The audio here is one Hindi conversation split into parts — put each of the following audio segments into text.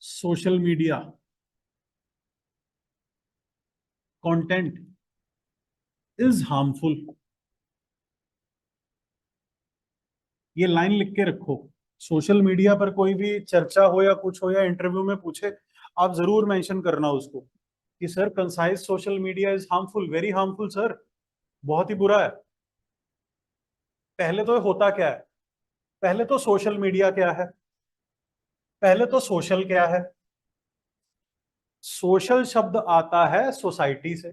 Social media content is harmful. ये लाइन लिख के रखो। सोशल मीडिया पर कोई भी चर्चा हो या कुछ हो या इंटरव्यू में पूछे, आप जरूर मेंशन करना उसको कि sir concise social media is harmful, very harmful sir, बहुत ही बुरा है। पहले तो होता क्या है, पहले तो सोशल मीडिया क्या है, पहले तो सोशल क्या है। सोशल शब्द आता है सोसाइटी से,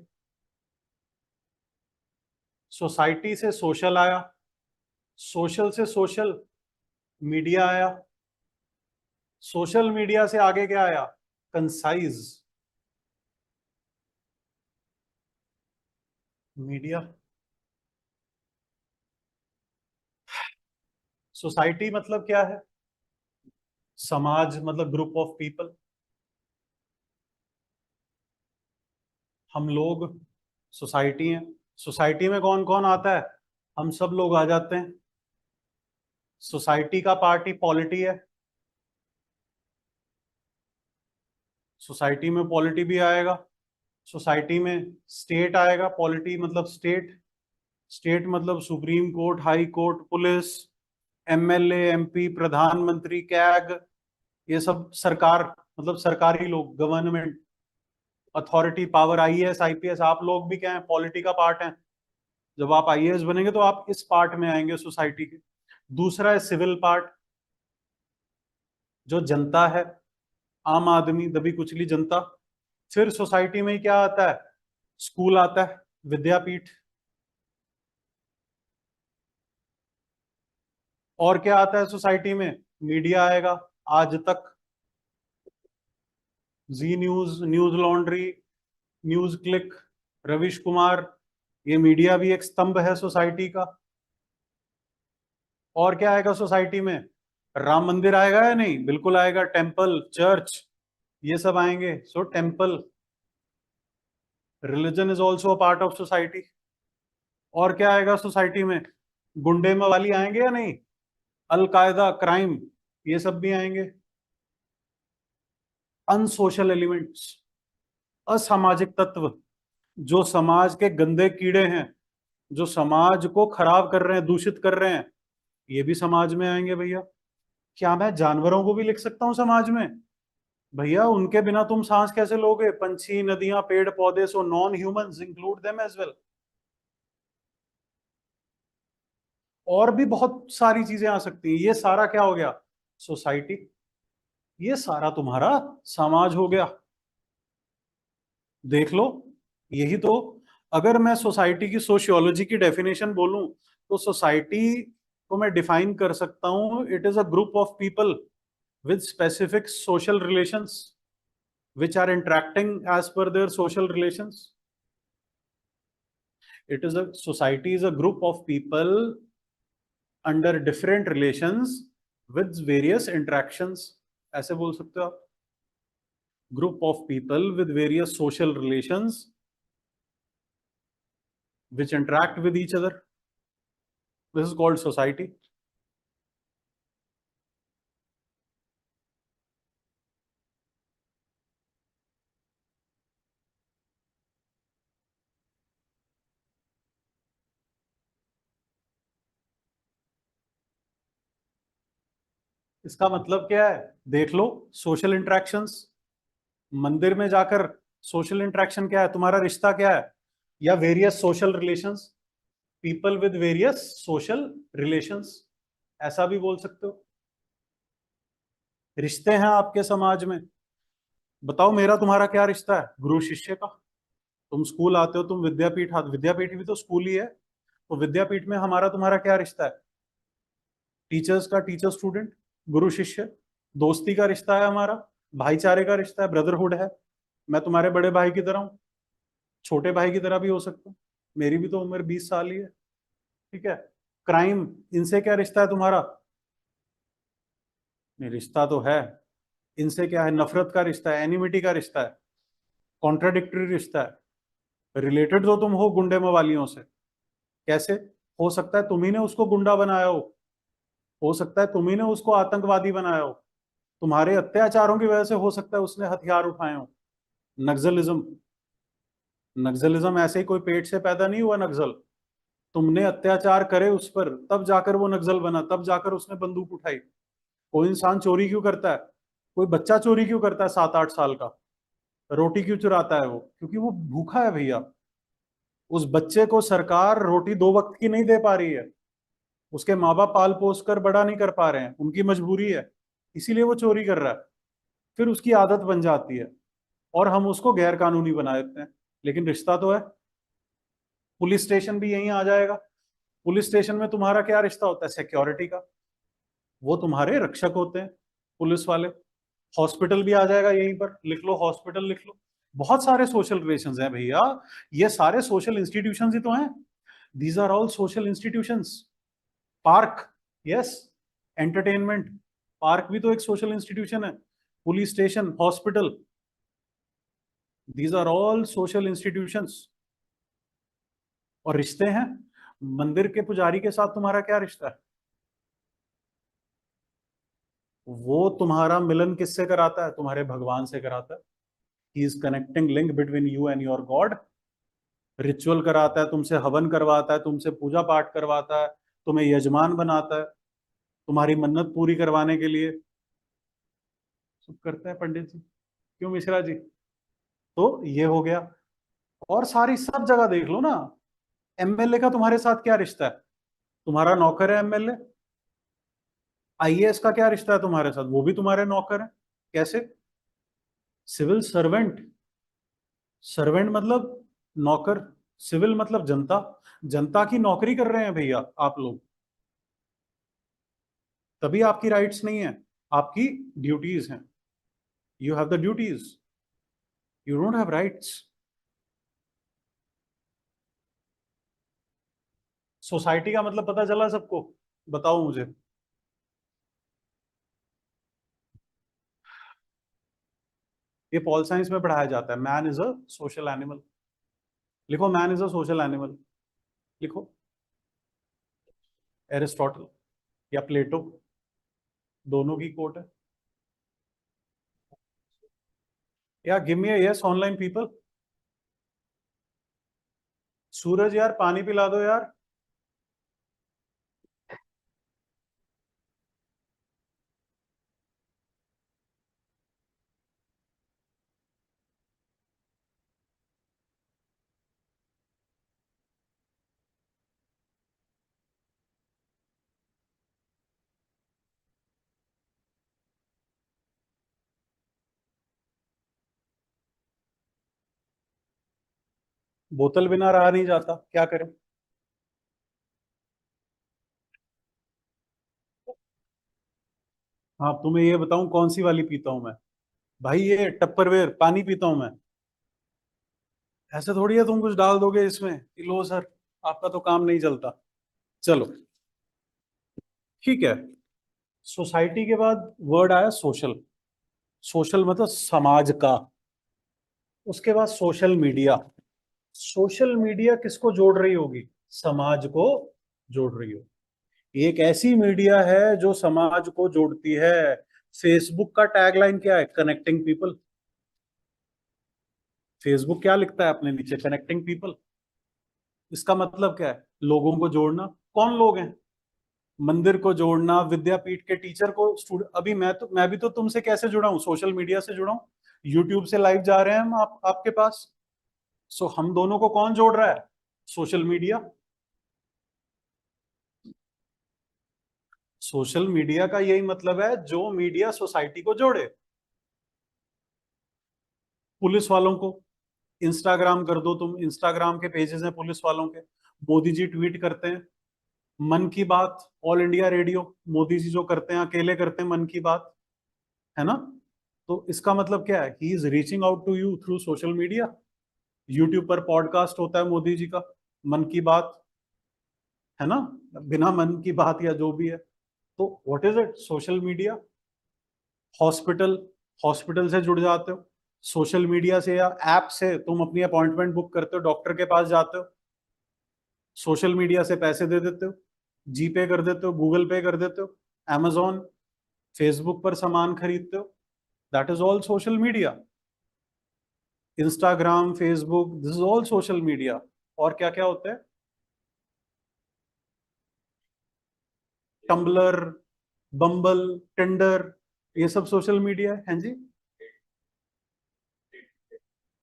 सोसाइटी से सोशल आया, सोशल से सोशल मीडिया आया, सोशल मीडिया से आगे क्या आया, कंसाइज मीडिया। सोसाइटी मतलब क्या है, समाज मतलब ग्रुप ऑफ पीपल। हम लोग सोसाइटी हैं। सोसाइटी में कौन कौन आता है, हम सब लोग आ जाते हैं। सोसाइटी का पार्ट ही पॉलिटी है। सोसाइटी में पॉलिटी भी आएगा, सोसाइटी में स्टेट आएगा, पॉलिटी मतलब स्टेट, स्टेट मतलब supreme court, high court, police, MLA, MP, प्रधानमंत्री, कैग, ये सब सरकार मतलब सरकारी लोग, government authority, power, IAS, IPS. आप लोग भी क्या है, पॉलिटी का पार्ट है। जब आप आईएएस बनेंगे तो आप इस पार्ट में आएंगे सोसाइटी के। दूसरा है सिविल पार्ट, जो जनता है, आम आदमी, दबी कुचली जनता। फिर सोसाइटी में ही क्या आता है, स्कूल आता है, विद्यापीठ। और क्या आता है सोसाइटी में, मीडिया आएगा, Aaj Tak, Zee news, news laundry, news click, Ravish Kumar. ये मीडिया भी एक स्तंभ है सोसाइटी का। और क्या आएगा सोसाइटी में, राम मंदिर आएगा या नहीं, बिल्कुल आएगा, टेम्पल, चर्च, ये सब आएंगे। So temple, religion is also a part of society. और क्या आएगा सोसाइटी में, गुंडे मवाली आएंगे या नहीं, अलकायदा, क्राइम, ये सब भी आएंगे। अनसोशल एलिमेंट्स, असामाजिक तत्व, जो समाज के गंदे कीड़े हैं, जो समाज को खराब कर रहे हैं, दूषित कर रहे हैं, ये भी समाज में आएंगे भैया। क्या मैं जानवरों को भी लिख सकता हूं समाज में, भैया उनके बिना तुम सांस कैसे लोगे, पंछी, नदियां, पेड़ पौधे, so non humans include them as well. और भी बहुत सारी चीजें आ सकती हैं। ये सारा क्या हो गया, सोसाइटी। ये सारा तुम्हारा समाज हो गया। देख लो, यही तो। अगर मैं सोसाइटी की सोशियोलॉजी की डेफिनेशन बोलूं तो सोसाइटी को मैं डिफाइन कर सकता हूं, it is a group of people with specific social relations which are interacting as per their social relations. It is a society is a group of people under different relations with various interactions. ऐसे बोल सकते हो आप, group of people with various social relations which interact with each other. This is called society. इसका मतलब क्या है, देख लो, सोशल इंटरेक्शंस। मंदिर में जाकर सोशल इंटरेक्शन क्या है, तुम्हारा रिश्ता क्या है, या various social relations, people with various social relations, ऐसा भी बोल सकते हो। रिश्ते हैं आपके समाज में। बताओ मेरा तुम्हारा क्या रिश्ता है, गुरु शिष्य का। तुम स्कूल आते हो, तुम विद्यापीठ आते, विद्यापीठ भी तो स्कूल ही है। तो विद्यापीठ में हमारा तुम्हारा क्या रिश्ता है, टीचर्स का, टीचर स्टूडेंट, गुरु शिष्य, दोस्ती का रिश्ता है हमारा, भाईचारे का रिश्ता है, ब्रदरहुड है। मैं तुम्हारे बड़े भाई की तरह हूँ, छोटे भाई की तरह भी हो सकता हूँ, मेरी भी तो उम्र 20 साल ही है। ठीक है। क्राइम, इनसे क्या रिश्ता है तुम्हारा, नहीं रिश्ता तो है। इनसे क्या है, नफरत का रिश्ता है, एनिमिटी का रिश्ता है, कॉन्ट्राडिक्टरी रिश्ता है। रिलेटेड तो तुम हो गुंडे मवालियों से। कैसे हो सकता है, तुम ही ने उसको गुंडा बनाया हो सकता है तुम ही ने उसको आतंकवादी बनाया हो, तुम्हारे अत्याचारों की वजह से हो सकता है उसने हथियार उठाए हो। नक्सलिज्म, नक्सलिज्म ऐसे ही कोई पेट से पैदा नहीं हुआ नक्सल। तुमने अत्याचार करे उस पर, तब जाकर वो नक्सल बना, तब जाकर उसने बंदूक उठाई। कोई इंसान चोरी क्यों करता है? कोई बच्चा चोरी क्यों करता है 7-8 साल का? रोटी क्यों चुराता है वो? क्योंकि वो भूखा है भैया। उस बच्चे को सरकार रोटी 2 वक्त की नहीं दे पा रही है, उसके माँ बाप पाल पोस कर बड़ा नहीं कर पा रहे हैं, उनकी मजबूरी है, इसीलिए वो चोरी कर रहा है। फिर उसकी आदत बन जाती है और हम उसको गैर कानूनी बना देते हैं। लेकिन रिश्ता तो है। पुलिस स्टेशन भी यहीं आ जाएगा। पुलिस स्टेशन में तुम्हारा क्या रिश्ता होता है? सिक्योरिटी का। वो तुम्हारे रक्षक होते हैं पुलिस वाले। हॉस्पिटल भी आ जाएगा यहीं पर, लिख लो, हॉस्पिटल लिख लो। बहुत सारे सोशल रिलेशंस हैं भैया। ये सारे सोशल इंस्टीट्यूशंस ही तो हैं। These are all social institutions. Park, yes, entertainment, park भी तो एक सोशल इंस्टीट्यूशन है। Police station, hospital, these are all social institutions. और रिश्ते हैं। मंदिर के पुजारी के साथ तुम्हारा क्या रिश्ता है? वो तुम्हारा मिलन किससे कराता है? तुम्हारे भगवान से कराता है। He is connecting link between you and your God. Ritual कराता है, तुमसे हवन करवाता है, तुमसे पूजा पाठ करवाता है, तुम्हें यजमान बनाता है, तुम्हारी मन्नत पूरी करवाने के लिए सब करता है पंडित जी। क्यों मिश्रा जी? तो ये हो गया। और सारी सब जगह देख लो ना। एमएलए का तुम्हारे साथ क्या रिश्ता है? तुम्हारा नौकर है एमएलए। आईएएस का क्या रिश्ता है तुम्हारे साथ? वो भी तुम्हारे नौकर है। कैसे? Civil servant. सर्वेंट मतलब नौकर, सिविल मतलब जनता। जनता की नौकरी कर रहे हैं भैया आप लोग। तभी आपकी राइट्स नहीं है, आपकी ड्यूटीज हैं। You have the duties, you don't have rights. Society का मतलब पता चला सबको? बताओ मुझे। ये पॉल साइंस में पढ़ाया जाता है। Man is a social animal. लिखो, man is a social animal. लिखो, एरिस्टोटल या प्लेटो, दोनों की कोट है। या give me a yes online people. Suraj यार पानी पिला दो यार। बोतल बिना रहा नहीं जाता, क्या करें? हाँ, तुम्हें ये बताऊं कौन सी वाली पीता हूं मैं? भाई ये टप्परवेयर पानी पीता हूं मैं। ऐसे थोड़ी है तुम कुछ डाल दोगे इसमें कि लो सर, आपका तो काम नहीं चलता। चलो, ठीक है। सोसाइटी के बाद वर्ड आया सोशल। सोशल मतलब समाज का। उसके बाद सोशल मीडिया। सोशल मीडिया किसको जोड़ रही होगी? समाज को जोड़ रही होगी। एक ऐसी मीडिया है जो समाज को जोड़ती है। फेसबुक का टैगलाइन क्या है? Connecting people. फेसबुक क्या लिखता है अपने नीचे? Connecting people. इसका मतलब क्या है? लोगों को जोड़ना। कौन लोग हैं? मंदिर को जोड़ना, विद्यापीठ के टीचर को स्टूडेंट। अभी मैं भी तो तुमसे कैसे जुड़ा हूं? सोशल मीडिया से जुड़ा हूं। यूट्यूब से लाइव जा रहे हैं हम आपके पास। सो हम दोनों को कौन जोड़ रहा है? Social media. सोशल मीडिया का यही मतलब है, जो मीडिया सोसाइटी को जोड़े। पुलिस वालों को इंस्टाग्राम कर दो तुम, इंस्टाग्राम के पेजेस हैं पुलिस वालों के। मोदी जी ट्वीट करते हैं मन की बात, all India radio. Modi ji जो करते हैं अकेले करते हैं मन की बात, है ना? तो इसका मतलब क्या है? He is reaching out to you through social media. YouTube पर पॉडकास्ट होता है मोदी जी का, मन की बात, है ना? बिना मन की बात या जो भी है। तो what is it? Social media. Hospital, hospital से जुड़ जाते हो। सोशल मीडिया से या ऐप से तुम अपनी अपॉइंटमेंट बुक करते हो, डॉक्टर के पास जाते हो। सोशल मीडिया से पैसे दे देते हो, जी पे कर देते हो, गूगल पे कर देते हो, amazon, फेसबुक पर सामान खरीदते हो, that is all social media. Instagram, Facebook, this is all social media. और क्या क्या होता है? टम्बलर, बम्बल, टिंडर, ये सब सोशल मीडिया है जी।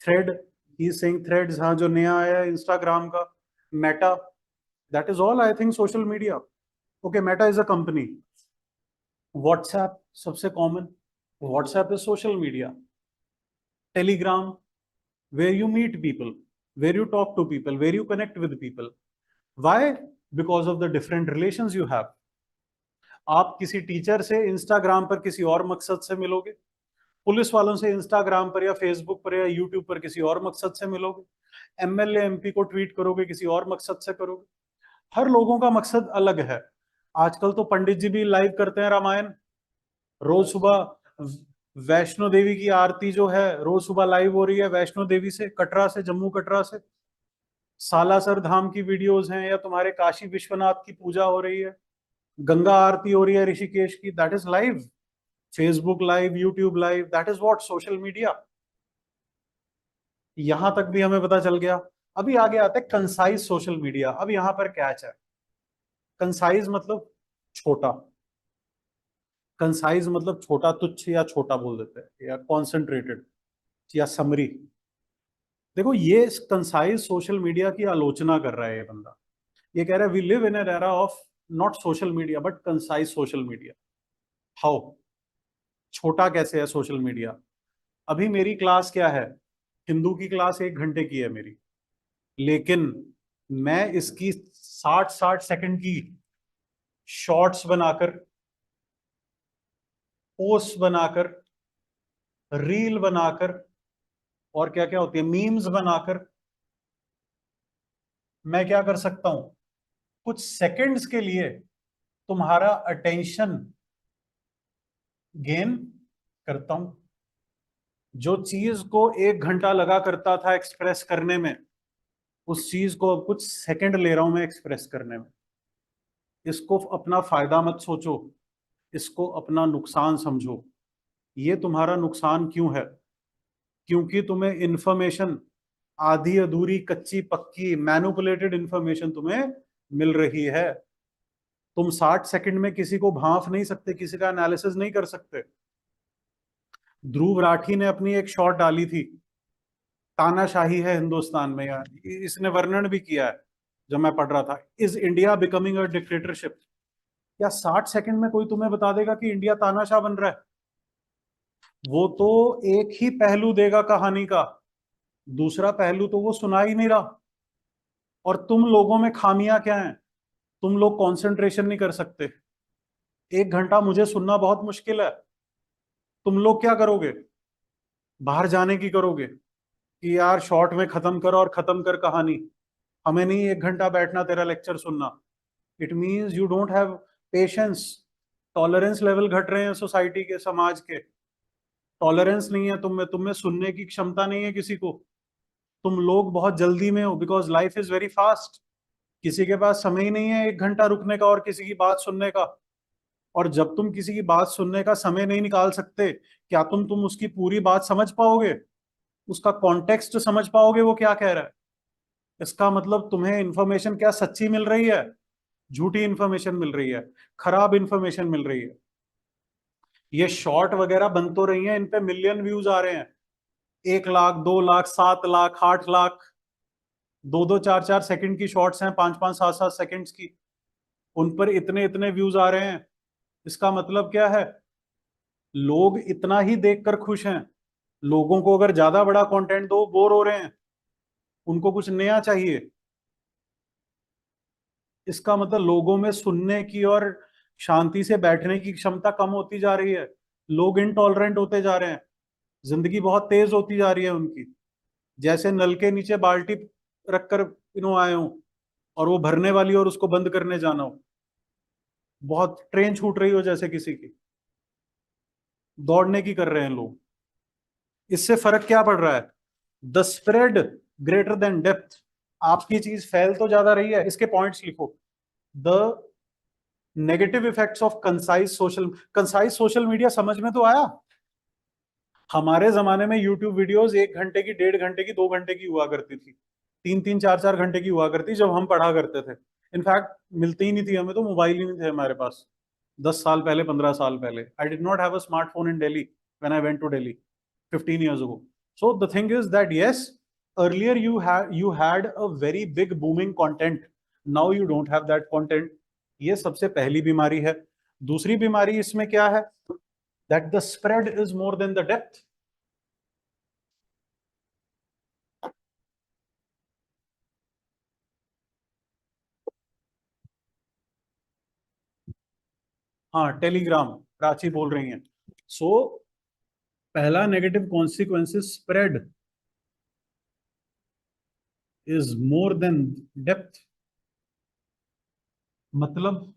थ्रेड, ही सेइंग थ्रेड्स, हाँ जो नया आया है इंस्टाग्राम का, Meta, that is all I think social media. Okay, Meta is a company. WhatsApp सबसे common, WhatsApp is social media. Telegram, where you meet people, where you talk to people, where you connect with people. Why? Because of the different relations you have. आप किसी टीचर से इंस्टाग्राम पर किसी और मकसद से मिलोगे, पुलिस वालों से इंस्टाग्राम पर या फेसबुक पर या यूट्यूब पर किसी और मकसद से मिलोगे, एमएलए एमपी को ट्वीट करोगे किसी और मकसद से करोगे। हर लोगों का मकसद अलग है। आजकल तो पंडित जी भी लाइव करते हैं रामायण, रोज सुबह वैष्णो देवी की आरती जो है रोज सुबह लाइव हो रही है, वैष्णो देवी से, कटरा से, जम्मू कटरा से। सालासर धाम की वीडियोस हैं, या तुम्हारे काशी विश्वनाथ की पूजा हो रही है, गंगा आरती हो रही है ऋषिकेश की, that is live. Facebook live, YouTube live, that is what social media. यहां तक भी हमें पता चल गया। अभी आगे आते हैं कंसाइज सोशल मीडिया। अब यहां पर कैच है, कंसाइज मतलब छोटा, कंसाइज मतलब छोटा, तुच्छ या छोटा बोल देते हैं, या कॉन्सेंट्रेटेड या समरी। देखो ये कंसाइज सोशल मीडिया की आलोचना कर रहा है ये बंदा। ये कह रहा है we live in an era of not social media but concise social media. How? छोटा कैसे है सोशल मीडिया? अभी मेरी क्लास क्या है, हिंदू की क्लास 1 घंटे की है मेरी, लेकिन मैं इसकी 60-60 सेकंड की शॉर्ट्स बनाकर, पोस्ट बनाकर, रील बनाकर, और क्या क्या होती है, मीम्स बनाकर, मैं क्या कर सकता हूं, कुछ सेकंड्स के लिए तुम्हारा अटेंशन गेन करता हूं। जो चीज को 1 घंटा लगा करता था एक्सप्रेस करने में, उस चीज को अब कुछ सेकंड ले रहा हूं मैं एक्सप्रेस करने में। इसको अपना फायदा मत सोचो, इसको अपना नुकसान समझो। ये तुम्हारा नुकसान क्यों है? क्योंकि तुम्हें इंफॉर्मेशन आधी अधूरी, कच्ची पक्की, मैनिपुलेटेड इंफॉर्मेशन तुम्हें मिल रही है। तुम 60 सेकंड में किसी को भांप नहीं सकते, किसी का एनालिसिस नहीं कर सकते। ध्रुव राठी ने अपनी एक शॉट डाली थी, तानाशाही है हिंदुस्तान में, यार इसने वर्णन भी किया है जब मैं पढ़ रहा था, is India becoming a dictatorship. क्या 60 सेकंड में कोई तुम्हें बता देगा कि इंडिया तानाशाह बन रहा है? वो तो एक ही पहलू देगा कहानी का, दूसरा पहलू तो वो सुना ही नहीं रहा। और तुम लोगों में खामियां क्या हैं? तुम लोग कंसंट्रेशन नहीं कर सकते। 1 घंटा मुझे सुनना बहुत मुश्किल है, तुम लोग क्या करोगे? बाहर जाने की करोगे कि यार शॉर्ट में खत्म कर और खत्म कर कहानी, हमें नहीं 1 घंटा बैठना तेरा लेक्चर सुनना। It means you don't have patience. Tolerance level घट रहे हैं सोसाइटी के, समाज के। टॉलरेंस नहीं है तुम में सुनने की क्षमता नहीं है किसी को। तुम लोग बहुत जल्दी में हो, because life is very fast. किसी के पास समय ही नहीं है 1 घंटा रुकने का और किसी की बात सुनने का। और जब तुम किसी की बात सुनने का समय नहीं निकाल सकते, क्या तुम उसकी पूरी बात समझ पाओगे? उसका कॉन्टेक्स्ट समझ पाओगे वो क्या कह रहा है? इसका मतलब तुम्हें इंफॉर्मेशन क्या सच्ची मिल रही है, झूठी इंफॉर्मेशन मिल रही है, खराब इंफॉर्मेशन मिल रही है। ये शॉर्ट वगैरह बन तो रही हैं, इन पे मिलियन व्यूज आ रहे हैं, 1 लाख, 2 लाख, 7 लाख, 8 लाख। 2-2, 4-4 सेकंड की शॉर्ट्स हैं, 5-5, 7-7 सेकंड्स की, उन पर इतने इतने व्यूज आ रहे हैं। इसका मतलब क्या है? लोग इतना ही देखकर खुश हैं। लोगों को अगर ज्यादा बड़ा कंटेंट दो, बोर हो रहे हैं, उनको कुछ नया चाहिए। इसका मतलब लोगों में सुनने की और शांति से बैठने की क्षमता कम होती जा रही है। लोग इनटॉलरेंट होते जा रहे हैं, जिंदगी बहुत तेज होती जा रही है उनकी। जैसे नल के नीचे बाल्टी रखकर आए हो और वो भरने वाली और उसको बंद करने जाना हो, बहुत ट्रेन छूट रही हो जैसे किसी की, दौड़ने की कर रहे हैं लोग। इससे फर्क क्या पड़ रहा है? The spread greater than depth. आपकी चीज फैल तो ज्यादा रही है, इसके पॉइंट्स लिखो। The negative effects of concise social media समझ में तो आया? हमारे जमाने में यूट्यूब वीडियोस 1 घंटे की, 1.5 घंटे की, 2 घंटे की हुआ करती थी, 3-3, 4-4 घंटे की हुआ करती जब हम पढ़ा करते थे। इनफैक्ट मिलती ही नहीं थी हमें, तो मोबाइल ही नहीं थे हमारे पास 10 साल पहले, 15 साल पहले। I did not have a smartphone in Delhi when I went to Delhi 15 years ago. So the thing is that yes, earlier you had a very big booming content. Now you don't have that content. ये सबसे पहली बीमारी है। दूसरी बीमारी इसमें क्या है? That the spread is more than the depth. हाँ, टेलीग्राम, प्राची बोल रही हैं। सो पहला negative consequences, spread is more than depth. मतलब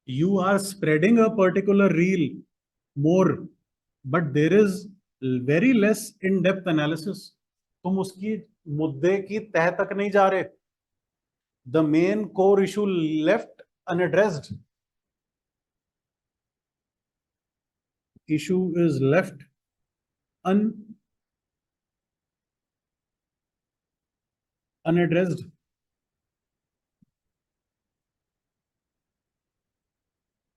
you are spreading a particular reel more, but there is very less in depth analysis. तुम उसकी मुद्दे की तह तक नहीं जा रहे। The main core issue left unaddressed. Issue is left unaddressed.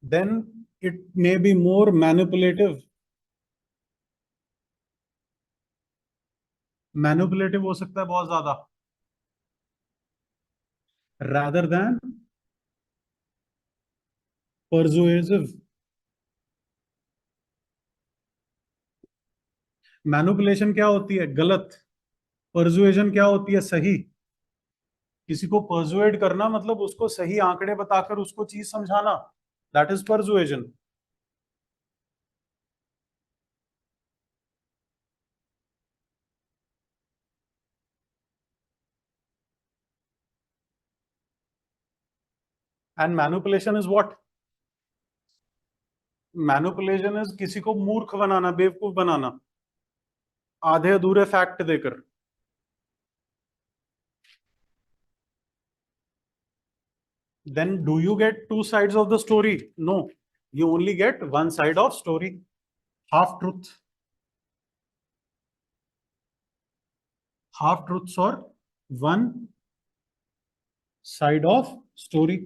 Then it may be more manipulative. Manipulative हो सकता है बहुत ज्यादा, rather than persuasive. मैनिपुलेशन क्या होती है? गलत। परसुएजन क्या होती है? सही। किसी को परसुएड करना मतलब उसको सही आंकड़े बताकर उसको चीज समझाना, that is persuasion. And manipulation is what? Manipulation is किसी को मूर्ख बनाना, बेवकूफ बनाना, आधे अधूरे फैक्ट देकर। then do you get two sides of the story? No, you only get one side of story, half truth, half truths or one side of story.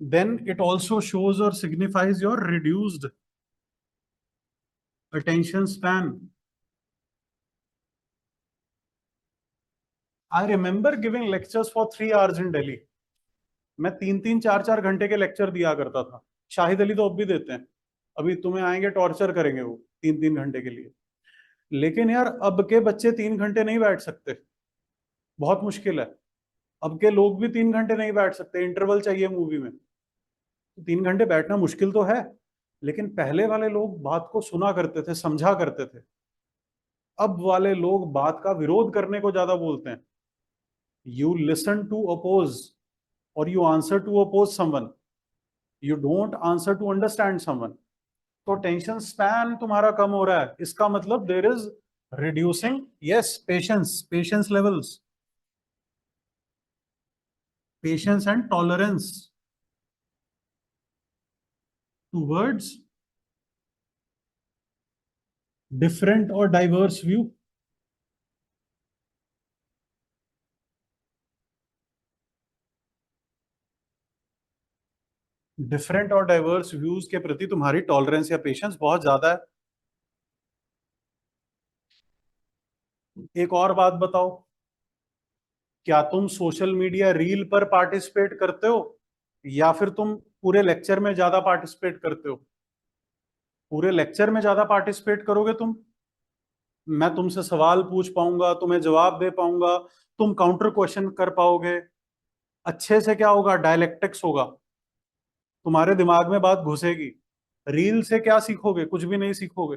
Then it also shows or signifies your reduced attention span. I remember giving lectures for 3 hours in Delhi. मैं 3-3, 4-4 घंटे के लेक्चर दिया करता था। शाहिद अली तो अब भी देते हैं, अभी तुम्हें आएंगे टॉर्चर करेंगे वो 3-3 घंटे के लिए। लेकिन यार अब के बच्चे 3 घंटे नहीं बैठ सकते, बहुत मुश्किल है। अब के लोग भी 3 घंटे नहीं बैठ सकते, इंटरवल चाहिए मूवी में। 3 घंटे बैठना मुश्किल तो है, लेकिन पहले वाले लोग बात को सुना करते थे, समझा करते थे। अब वाले लोग बात का विरोध करने को ज्यादा बोलते हैं। यू लिसन टू अपोज और you answer to oppose someone, you don't answer to understand someone. तो टेंशन स्पैन तुम्हारा कम हो रहा है, इसका मतलब there is reducing, yes, patience levels, patience and tolerance towards different और डाइवर्स व्यू। डिफरेंट और डाइवर्स व्यूज के प्रति तुम्हारी टॉलरेंस या पेशेंस बहुत ज्यादा है। एक और बात बताओ, क्या तुम सोशल मीडिया रील पर पार्टिसिपेट करते हो या फिर तुम पूरे लेक्चर में ज्यादा पार्टिसिपेट करते हो? पूरे लेक्चर में ज्यादा पार्टिसिपेट करोगे तुम, मैं तुमसे सवाल पूछ पाऊंगा, तुम्हें जवाब दे पाऊंगा, तुम काउंटर क्वेश्चन कर पाओगे अच्छे से। क्या होगा? डायलेक्टिक्स होगा, तुम्हारे दिमाग में बात घुसेगी। रील से क्या सीखोगे? कुछ भी नहीं सीखोगे।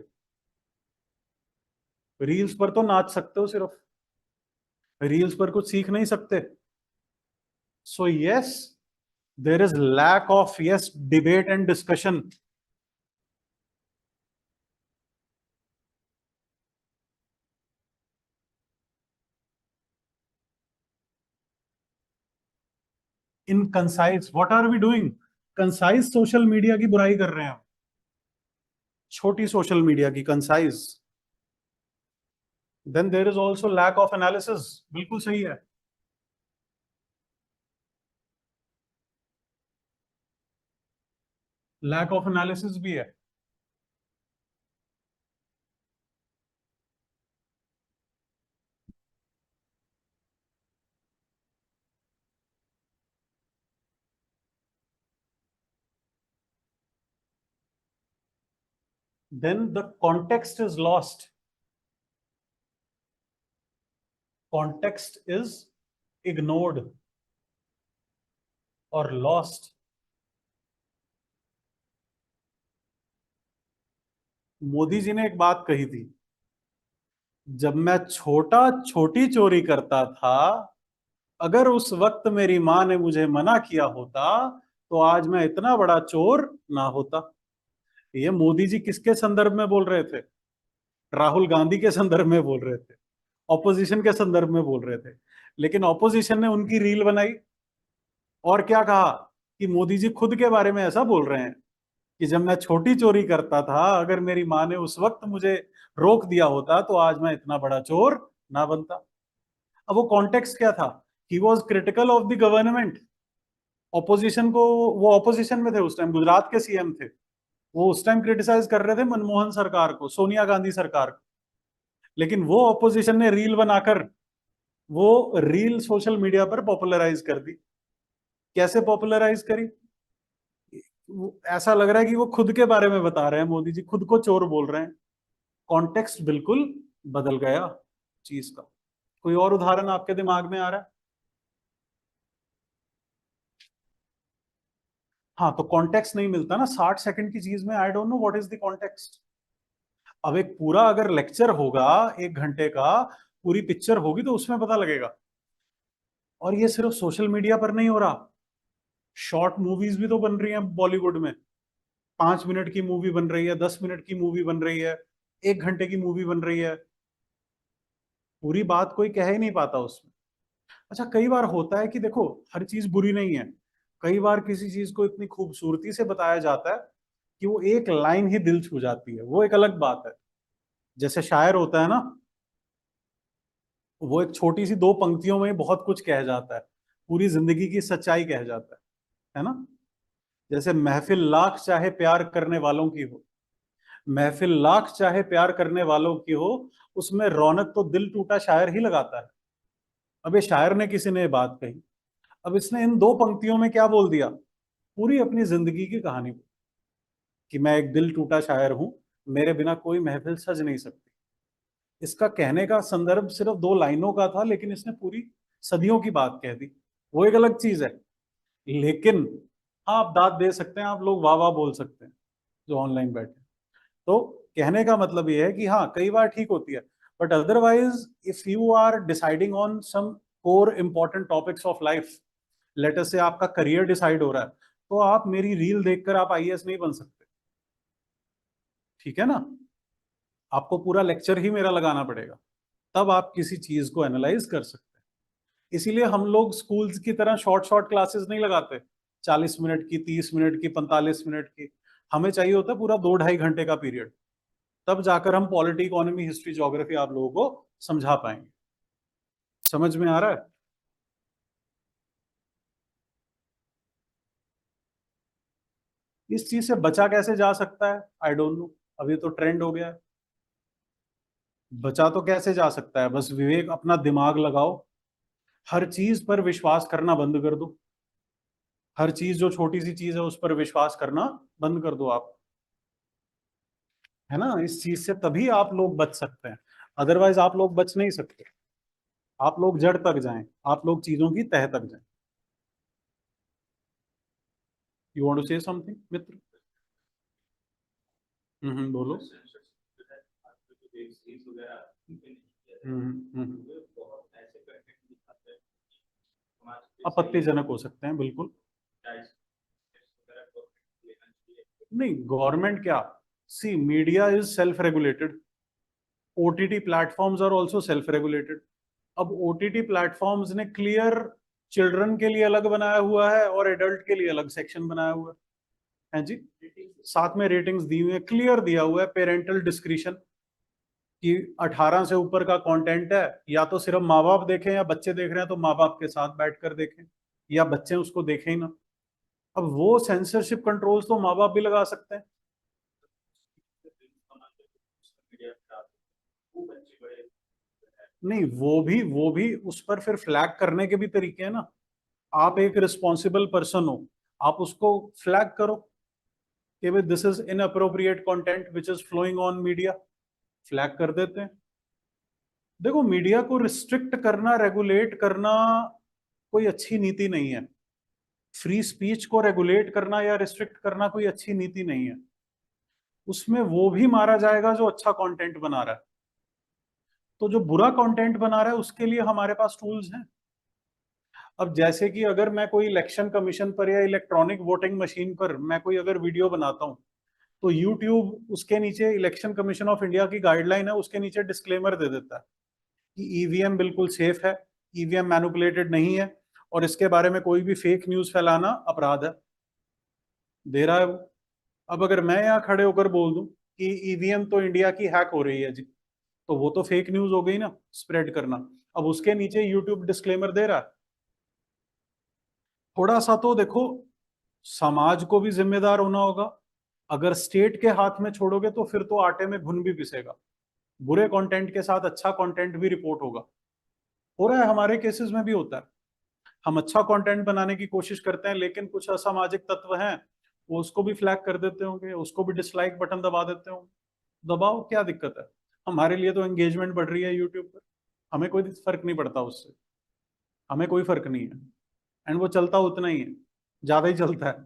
रील्स पर तो नाच सकते हो सिर्फ, रील्स पर कुछ सीख नहीं सकते। So yes, there is lack of, yes, debate and discussion. In concise, what are we doing? Concise social media की बुराई कर रहे हैं हम, छोटी सोशल मीडिया की concise. Then there is also lack of analysis, बिल्कुल सही है। लैक ऑफ एनालिसिस भी है। Then the context is lost, context is ignored और लॉस्ट। मोदी जी ने एक बात कही थी, जब मैं छोटी चोरी करता था, अगर उस वक्त मेरी मां ने मुझे मना किया होता तो आज मैं इतना बड़ा चोर ना होता। ये मोदी जी किसके संदर्भ में बोल रहे थे? राहुल गांधी के संदर्भ में बोल रहे थे, ऑपोजिशन के संदर्भ में बोल रहे थे। लेकिन ऑपोजिशन ने उनकी रील बनाई और क्या कहा कि मोदी जी खुद के बारे में ऐसा बोल रहे हैं कि जब मैं छोटी चोरी करता था, अगर मेरी मां ने उस वक्त मुझे रोक दिया होता तो आज मैं इतना बड़ा चोर ना बनता। अब वो कॉन्टेक्स्ट क्या था? He was critical of the government. Opposition को, वो ऑपोजिशन में थे उस टाइम, गुजरात के सीएम थे, वो उस टाइम क्रिटिसाइज कर रहे थे मनमोहन सरकार को, सोनिया गांधी सरकार को। लेकिन वो ऑपोजिशन ने रील बनाकर वो रील सोशल मीडिया पर पॉपुलराइज कर दी। कैसे पॉपुलराइज करी? ऐसा लग रहा है कि वो खुद के बारे में बता रहे हैं, मोदी जी खुद को चोर बोल रहे हैं। कॉन्टेक्स्ट बिल्कुल बदल गया चीज का। कोई और उदाहरण आपके दिमाग में आ रहा है? हाँ, तो कॉन्टेक्स्ट नहीं मिलता ना 60 सेकंड की चीज में। I don't know what is the context. अब एक पूरा अगर लेक्चर होगा 1 घंटे का, पूरी पिक्चर होगी तो उसमें पता लगेगा। और ये सिर्फ सोशल मीडिया पर नहीं हो रहा, शॉर्ट मूवीज भी तो बन रही हैं बॉलीवुड में। 5 मिनट की मूवी बन रही है, 10 मिनट की मूवी बन रही है, 1 घंटे की मूवी बन रही है। पूरी बात कोई कह ही नहीं पाता उसमें। अच्छा, कई बार होता है कि देखो, हर चीज बुरी नहीं है। कई बार किसी चीज को इतनी खूबसूरती से बताया जाता है कि वो एक लाइन ही दिल छू जाती है, वो एक अलग बात है। जैसे शायर होता है ना, वो एक छोटी सी 2 पंक्तियों में बहुत कुछ कह जाता है, पूरी जिंदगी की सच्चाई कह जाता है ना? जैसे महफिल लाख चाहे प्यार करने वालों की हो, महफिल लाख चाहे प्यार करने वालों की हो, उसमें रौनक तो दिल टूटा शायर ही लगाता है। अब ये शायर ने किसी ने बात कही, अब इसने इन 2 पंक्तियों में क्या बोल दिया? पूरी अपनी जिंदगी की कहानी, कि मैं एक दिल टूटा शायर हूं, मेरे बिना कोई महफिल सज नहीं सकती। इसका कहने का संदर्भ सिर्फ 2 लाइनों का था, लेकिन इसने पूरी सदियों की बात कह दी। वो एक अलग चीज है। लेकिन हाँ, आप दाद दे सकते हैं, आप लोग वाह वाह बोल सकते हैं जो ऑनलाइन बैठे। तो कहने का मतलब ये है कि हाँ, कई बार ठीक होती है, but otherwise if you are deciding on some core important topics of life, later से आपका करियर डिसाइड हो रहा है, तो आप मेरी रील देखकर आप आईएएस नहीं बन सकते। ठीक है ना? आपको पूरा लेक्चर ही मेरा लगाना पड़ेगा, तब आप किसी चीज को एनालाइज कर सकते हैं। इसीलिए हम लोग स्कूल्स की तरह शॉर्ट शॉर्ट क्लासेस नहीं लगाते, 40 मिनट की, 30 मिनट की, 45 मिनट की। हमें चाहिए होता है पूरा 2-2.5 घंटे का पीरियड। तब जाकर हम पॉलिटी, इकोनॉमी, हिस्ट्री, ज्योग्राफी आप लोगों को समझा पाएंगे। समझ में आ रहा है? इस चीज से बचा कैसे जा सकता है? I don't know. अब ये तो ट्रेंड हो गया है। बचा तो कैसे जा सकता है? बस विवेक, अपना दिमाग लगाओ, हर चीज पर विश्वास करना बंद कर दो। हर चीज, जो छोटी सी चीज है उस पर विश्वास करना बंद कर दो आप। है ना? इस चीज से तभी आप लोग बच सकते हैं, अदरवाइज आप लोग बच नहीं सकते। आप लोग जड़ तक जाएं, आप लोग चीजों की तह तक जाएं। You want to say something मित्र? बोलो। आपत्तिजनक हो सकते हैं, बिल्कुल। नहीं, गवर्नमेंट क्या, see media is self regulated, OTT platforms are also self regulated. अब ओटीटी प्लेटफॉर्म्स ने क्लियर चिल्ड्रन के लिए अलग बनाया हुआ है और एडल्ट के लिए अलग सेक्शन बनाया हुआ है जी। साथ में रेटिंग्स दी हुई है, क्लियर दिया हुआ है पेरेंटल डिस्क्रिशन कि 18 से ऊपर का कंटेंट है, या तो सिर्फ माँ बाप देखें, या बच्चे देख रहे हैं तो माँ बाप के साथ बैठकर देखें, या बच्चे उसको देखें ही ना। अब वो सेंसरशिप कंट्रोल्स तो माँ बाप भी लगा सकते हैं। नहीं, वो भी उस पर फिर फ्लैग करने के भी तरीके हैं ना। आप एक रिस्पॉन्सिबल पर्सन हो, आप उसको फ्लैग करो कि भाई this is inappropriate content which is flowing on media, flag कर देते हैं। देखो, मीडिया को रिस्ट्रिक्ट करना, रेगुलेट करना कोई अच्छी नीति नहीं है। फ्री स्पीच को रेगुलेट करना या रिस्ट्रिक्ट करना कोई अच्छी नीति नहीं है। उसमें वो भी मारा जाएगा जो अच्छा कंटेंट बना रहा है। तो जो बुरा कंटेंट बना रहा है उसके लिए हमारे पास टूल्स हैं। अब जैसे कि अगर मैं कोई इलेक्शन कमीशन पर या इलेक्ट्रॉनिक वोटिंग मशीन पर मैं कोई अगर वीडियो बनाता हूं, तो यूट्यूब उसके नीचे, इलेक्शन कमीशन ऑफ इंडिया की गाइडलाइन है, उसके नीचे डिस्क्लेमर दे देता है कि ईवीएम बिल्कुल सेफ है, ईवीएम मैनिपुलेटेड नहीं है, और इसके बारे में कोई भी फेक न्यूज फैलाना अपराध है। दे रहा है वो। अब अगर मैं यहाँ खड़े होकर बोल दूं कि ईवीएम तो इंडिया की हैक हो रही है जी, तो वो तो फेक न्यूज हो गई ना, स्प्रेड करना। अब उसके नीचे यूट्यूब डिस्क्लेमर दे रहा है। थोड़ा सा तो देखो, समाज को भी जिम्मेदार होना होगा। अगर स्टेट के हाथ में छोड़ोगे तो फिर तो आटे में घुन भी पिसेगा। बुरे कंटेंट के साथ अच्छा कंटेंट भी रिपोर्ट होगा। हो रहा है, हमारे केसेस में भी होता है। हम अच्छा कंटेंट बनाने की कोशिश करते हैं, लेकिन कुछ असामाजिक तत्व हैं, वो उसको भी फ्लैग कर देते होंगे, उसको भी डिसलाइक बटन दबा देते होंगे। दबाओ, क्या दिक्कत है? हमारे लिए तो एंगेजमेंट बढ़ रही है यूट्यूब पर, हमें कोई फर्क नहीं पड़ता उससे। हमें कोई फर्क नहीं है। एंड वो चलता उतना ही है, ज्यादा ही चलता है।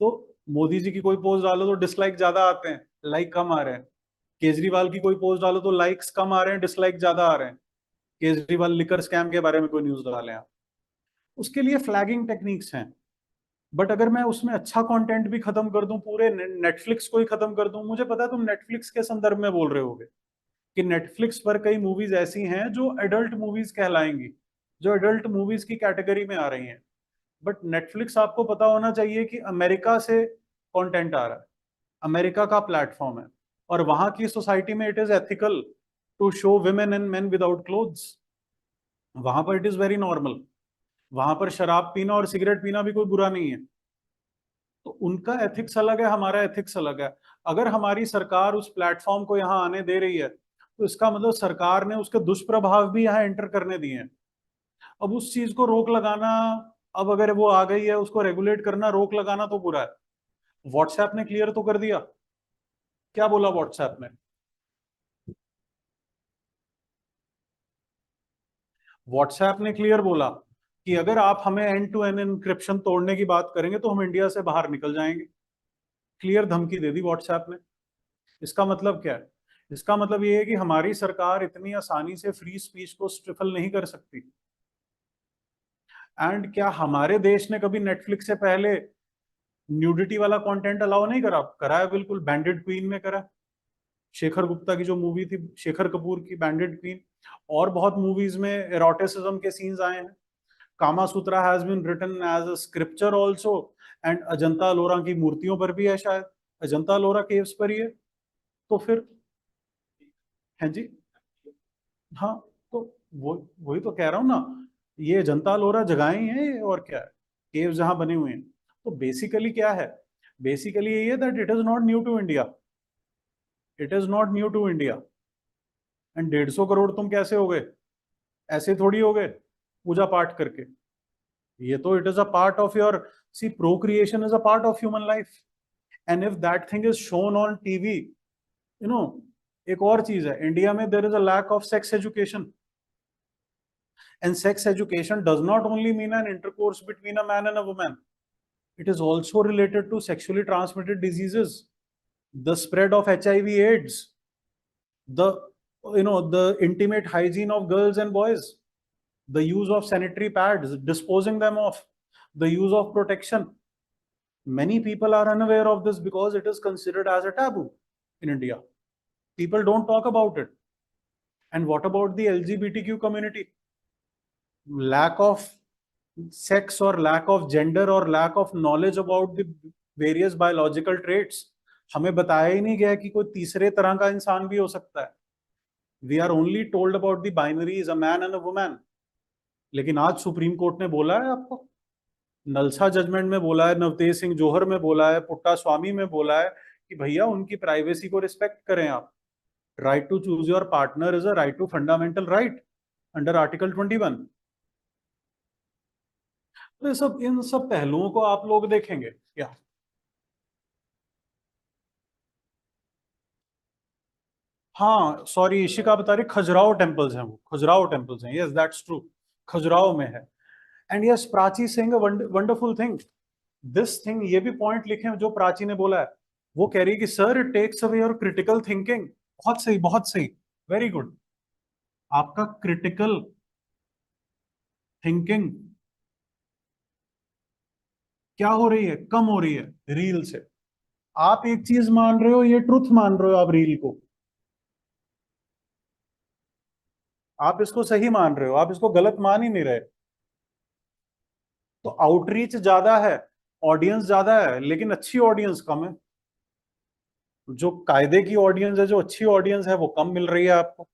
तो मोदी जी की कोई पोस्ट डालो तो डिसलाइक ज्यादा आते हैं, लाइक कम आ रहे हैं। केजरीवाल की कोई पोस्ट डालो तो लाइक्स कम आ रहे हैं, डिसलाइक ज्यादा आ रहे हैं। केजरीवाल लिकर स्कैम के बारे में कोई न्यूज डालें आप, उसके लिए फ्लैगिंग टेक्निक्स हैं। बट अगर मैं उसमें अच्छा कंटेंट भी खत्म कर दूं, पूरे नेटफ्लिक्स को ही खत्म कर दूं, मुझे पता है तुम नेटफ्लिक्स के संदर्भ में बोल रहे होगे कि नेटफ्लिक्स पर कई मूवीज ऐसी हैं जो एडल्ट मूवीज कहलाएंगी, जो एडल्ट मूवीज की कैटेगरी में आ रही हैं। बट नेटफ्लिक्स, आपको पता होना चाहिए कि अमेरिका से कंटेंट आ रहा है, अमेरिका का प्लेटफॉर्म है, और वहां की सोसाइटी में it is ethical to show women and men without clothes. वहां पर इट इज वेरी नॉर्मल। वहां पर शराब पीना और सिगरेट पीना भी कोई बुरा नहीं है। तो उनका एथिक्स अलग है, हमारा एथिक्स अलग है। अगर हमारी सरकार उस प्लेटफॉर्म को यहाँ आने दे रही है, तो इसका मतलब सरकार ने उसके दुष्प्रभाव भी यहाँ एंटर करने दिए हैं। अब उस चीज को रोक लगाना, अब अगर वो आ गई है, उसको रेगुलेट करना, रोक लगाना तो बुरा है। व्हाट्सएप ने क्लियर तो कर दिया। क्या बोला व्हाट्सएप ने? व्हाट्सएप ने क्लियर बोला कि अगर आप हमें एंड टू एंड एनक्रिप्शन तोड़ने की बात करेंगे तो हम इंडिया से बाहर निकल जाएंगे। क्लियर धमकी दे दी व्हाट्सएप ने। इसका मतलब क्या है? इसका मतलब ये है कि हमारी सरकार इतनी आसानी से फ्री स्पीच को स्ट्रिफल नहीं कर सकती। एंड क्या हमारे देश ने कभी नेटफ्लिक्स से पहले न्यूडिटी वाला कंटेंट अलाउ नहीं करा? करा है, बिल्कुल। बैंडेड क्वीन में करा। शेखर गुप्ता की जो मूवी थी, शेखर कपूर की बैंडेड क्वीन, और बहुत मूवीज में एरोटिसिज्म के सीन्स आए हैं। Kama Sutra has been written as a scripture also, and Ajanta Ellora की मूर्तियों पर भी है शायद, अजंता अलोरा केव्स पर ही है। तो फिर, है जी। हाँ, तो वो वही तो कह रहा हूँ ना, ये जनता लोरा जगहें ही हैं, और क्या है, केव जहां बने हुए हैं। तो बेसिकली क्या है? बेसिकली ये that it is not new to India. It is not new to India. And 150 crore तुम कैसे हो गए? ऐसे थोड़ी हो गए पूजा पाठ करके। ये तो it is a part of your, see, procreation is a part of human life. And if that thing is shown on TV, you know, एक और चीज है, इंडिया में there is a lack of sex education. And sex education does not only mean an intercourse between a man and a woman, it is also related to sexually transmitted diseases, the spread of HIV/AIDS, the, the intimate hygiene of girls and boys, the use of sanitary pads, disposing them of, the use of protection. Many people are unaware of this because it is considered as a taboo in India. People don't talk about it. And what about the LGBTQ community? Lack of sex और लैक ऑफ जेंडर और lack of knowledge about the various biological traits, हमें बताया ही नहीं गया कि कोई तीसरे तरह का इंसान भी हो सकता है। We are only told about the binaries, a man and a woman. लेकिन आज सुप्रीम कोर्ट ने बोला है आपको, नलसा जजमेंट में बोला है, नवतेज सिंह जोहर में बोला है, पुट्टा स्वामी में बोला है कि भैया उनकी प्राइवेसी को रिस्पेक्ट करें आप। Right to choose your partner is a right to fundamental right under article 21। तो ये सब, इन सब पहलुओं को आप लोग देखेंगे क्या? हाँ सॉरी, इशिका बता रही खजुराहो टेम्पल्स हैं, वो खजुराहो टेम्पल्स हैं, यस दैट्स ट्रू, खजुराहो में है। And yes, Prachi Singh wonderful thing, this thing, ये भी पॉइंट लिखे जो प्राची ने बोला है। वो कह रही है कि sir it takes away your critical thinking. बहुत सही, बहुत सही, वेरी गुड। आपका क्रिटिकल थिंकिंग क्या हो रही है, कम हो रही है रील से। आप एक चीज मान रहे हो, ये ट्रुथ मान रहे हो आप रील को, आप इसको सही मान रहे हो, आप इसको गलत मान ही नहीं रहे। तो आउटरीच ज्यादा है, ऑडियंस ज्यादा है, लेकिन अच्छी ऑडियंस कम है। जो कायदे की ऑडियंस है, जो अच्छी ऑडियंस है, वो कम मिल रही है आपको।